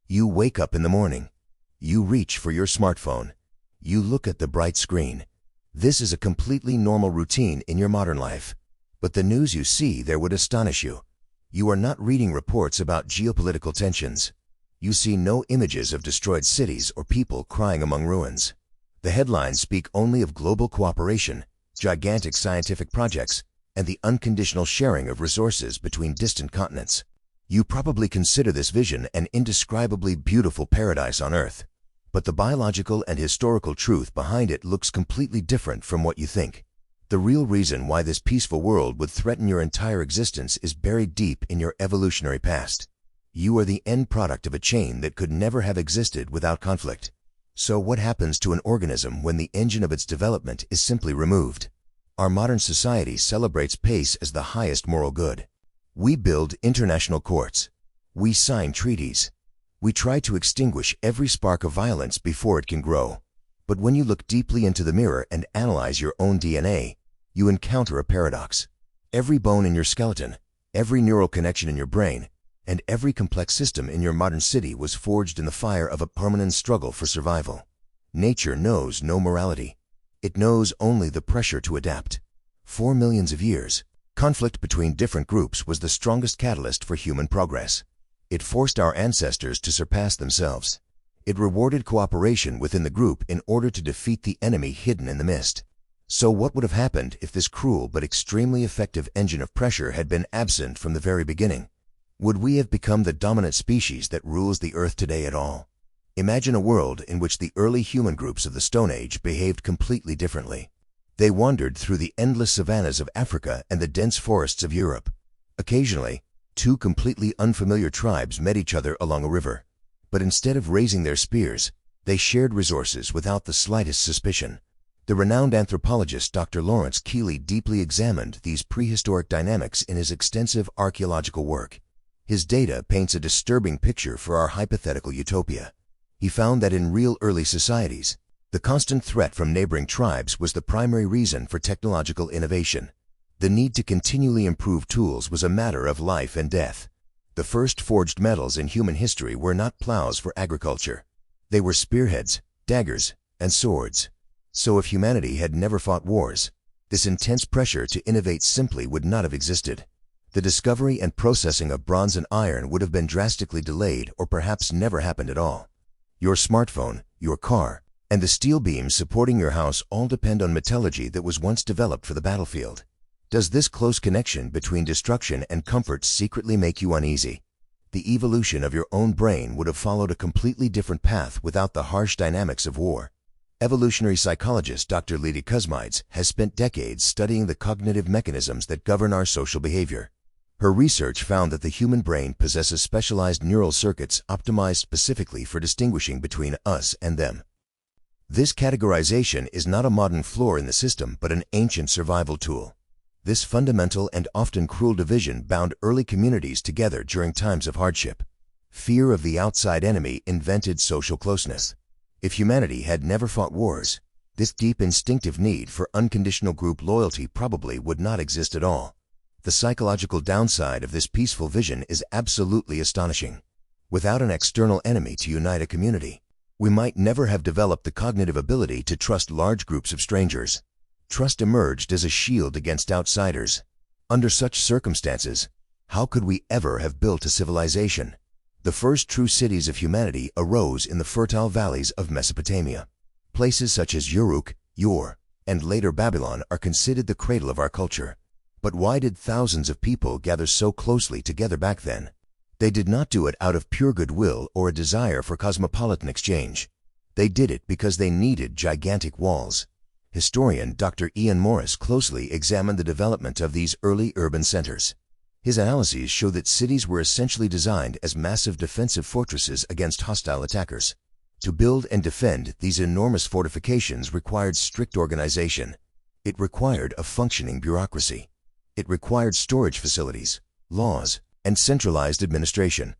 You wake up in the morning. You reach for your smartphone. You look at the bright screen. This is a completely normal routine in your modern life. But the news you see there would astonish you. You are not reading reports about geopolitical tensions. You see no images of destroyed cities or people crying among ruins. The headlines speak only of global cooperation, gigantic scientific projects, and the unconditional sharing of resources between distant continents. You probably consider this vision an indescribably beautiful paradise on Earth. But the biological and historical truth behind it looks completely different from what you think. The real reason why this peaceful world would threaten your entire existence is buried deep in your evolutionary past. You are the end product of a chain that could never have existed without conflict. So what happens to an organism when the engine of its development is simply removed? Our modern society celebrates pace as the highest moral good. We build international courts. We sign treaties. We try to extinguish every spark of violence before it can grow. But when you look deeply into the mirror and analyze your own DNA, you encounter a paradox. Every bone in your skeleton, every neural connection in your brain, and every complex system in your modern city was forged in the fire of a permanent struggle for survival. Nature knows no morality. It knows only the pressure to adapt. For millions of years, conflict between different groups was the strongest catalyst for human progress. It forced our ancestors to surpass themselves. It rewarded cooperation within the group in order to defeat the enemy hidden in the mist. So what would have happened if this cruel but extremely effective engine of pressure had been absent from the very beginning? Would we have become the dominant species that rules the Earth today at all? Imagine a world in which the early human groups of the Stone Age behaved completely differently. They wandered through the endless savannas of Africa and the dense forests of Europe. Occasionally, two completely unfamiliar tribes met each other along a river. But instead of raising their spears, they shared resources without the slightest suspicion. The renowned anthropologist Dr. Lawrence Keeley deeply examined these prehistoric dynamics in his extensive archaeological work. His data paints a disturbing picture for our hypothetical utopia. He found that in real early societies, the constant threat from neighboring tribes was the primary reason for technological innovation. The need to continually improve tools was a matter of life and death. The first forged metals in human history were not plows for agriculture. They were spearheads, daggers, and swords. So if humanity had never fought wars, this intense pressure to innovate simply would not have existed. The discovery and processing of bronze and iron would have been drastically delayed or perhaps never happened at all. Your smartphone, your car, and the steel beams supporting your house all depend on metallurgy that was once developed for the battlefield. Does this close connection between destruction and comfort secretly make you uneasy? The evolution of your own brain would have followed a completely different path without the harsh dynamics of war. Evolutionary psychologist Dr. Lydia Kuzmides has spent decades studying the cognitive mechanisms that govern our social behavior. Her research found that the human brain possesses specialized neural circuits optimized specifically for distinguishing between us and them. This categorization is not a modern flaw in the system, but an ancient survival tool. This fundamental and often cruel division bound early communities together during times of hardship. Fear of the outside enemy invented social closeness. If humanity had never fought wars, this deep instinctive need for unconditional group loyalty probably would not exist at all. The psychological downside of this peaceful vision is absolutely astonishing. Without an external enemy to unite a community, we might never have developed the cognitive ability to trust large groups of strangers. Trust emerged as a shield against outsiders. Under such circumstances, how could we ever have built a civilization? The first true cities of humanity arose in the fertile valleys of Mesopotamia. Places such as Uruk, Ur, and later Babylon are considered the cradle of our culture. But why did thousands of people gather so closely together back then? They did not do it out of pure goodwill or a desire for cosmopolitan exchange. They did it because they needed gigantic walls. Historian Dr. Ian Morris closely examined the development of these early urban centers. His analyses show that cities were essentially designed as massive defensive fortresses against hostile attackers. To build and defend these enormous fortifications required strict organization. It required a functioning bureaucracy. It required storage facilities, laws, and centralized administration.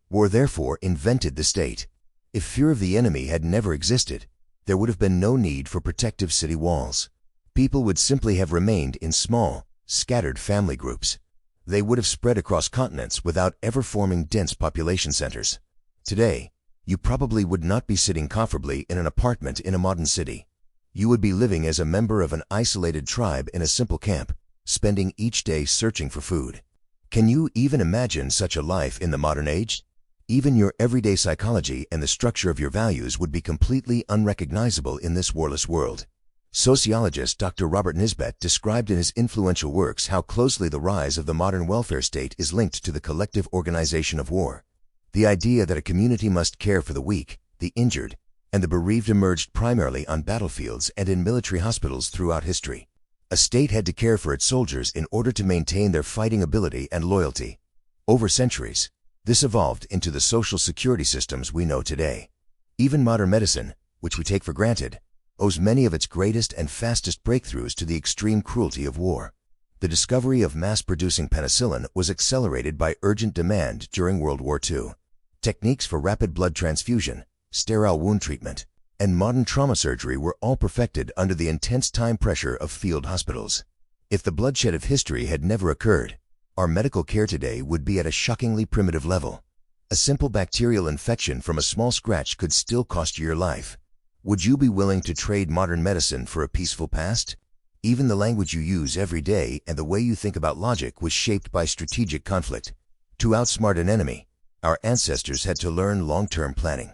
War therefore invented the state. If fear of the enemy had never existed, there would have been no need for protective city walls. People would simply have remained in small, scattered family groups. They would have spread across continents without ever forming dense population centers. Today, You probably would not be sitting comfortably in an apartment in a modern city. You would be living as a member of an isolated tribe in a simple camp, spending each day searching for food. Can you even imagine such a life in the modern age? Even your everyday psychology and the structure of your values would be completely unrecognizable in this warless world. Sociologist Dr. Robert Nisbet described in his influential works how closely the rise of the modern welfare state is linked to the collective organization of war. The idea that a community must care for the weak, the injured, and the bereaved emerged primarily on battlefields and in military hospitals throughout history. A state had to care for its soldiers in order to maintain their fighting ability and loyalty. Over centuries, this evolved into the social security systems we know today. Even modern medicine, which we take for granted, owes many of its greatest and fastest breakthroughs to the extreme cruelty of war. The discovery of mass-producing penicillin was accelerated by urgent demand during World War II. Techniques for rapid blood transfusion, sterile wound treatment, and modern trauma surgery were all perfected under the intense time pressure of field hospitals. If the bloodshed of history had never occurred, our medical care today would be at a shockingly primitive level. A simple bacterial infection from a small scratch could still cost you your life. Would you be willing to trade modern medicine for a peaceful past? Even the language you use every day and the way you think about logic was shaped by strategic conflict. To outsmart an enemy, our ancestors had to learn long-term planning.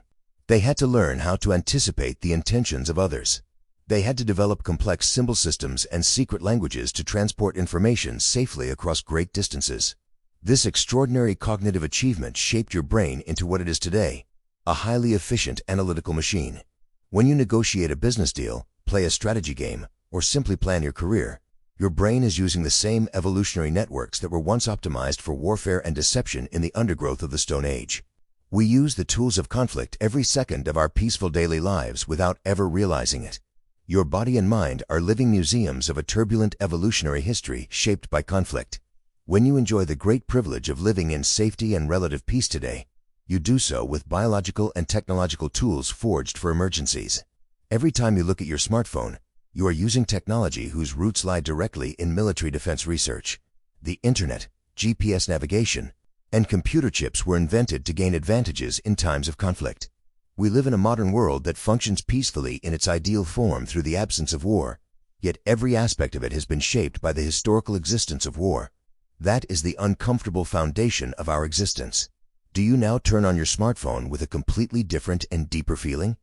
They had to learn how to anticipate the intentions of others. They had to develop complex symbol systems and secret languages to transport information safely across great distances. This extraordinary cognitive achievement shaped your brain into what it is today, a highly efficient analytical machine. When you negotiate a business deal, play a strategy game, or simply plan your career, your brain is using the same evolutionary networks that were once optimized for warfare and deception in the undergrowth of the Stone Age. We use the tools of conflict every second of our peaceful daily lives without ever realizing it. Your body and mind are living museums of a turbulent evolutionary history shaped by conflict. When you enjoy the great privilege of living in safety and relative peace today, you do so with biological and technological tools forged for emergencies. Every time you look at your smartphone, you are using technology whose roots lie directly in military defense research. The internet, GPS navigation, and computer chips were invented to gain advantages in times of conflict. We live in a modern world that functions peacefully in its ideal form through the absence of war, yet every aspect of it has been shaped by the historical existence of war. That is the uncomfortable foundation of our existence. Do you now turn on your smartphone with a completely different and deeper feeling?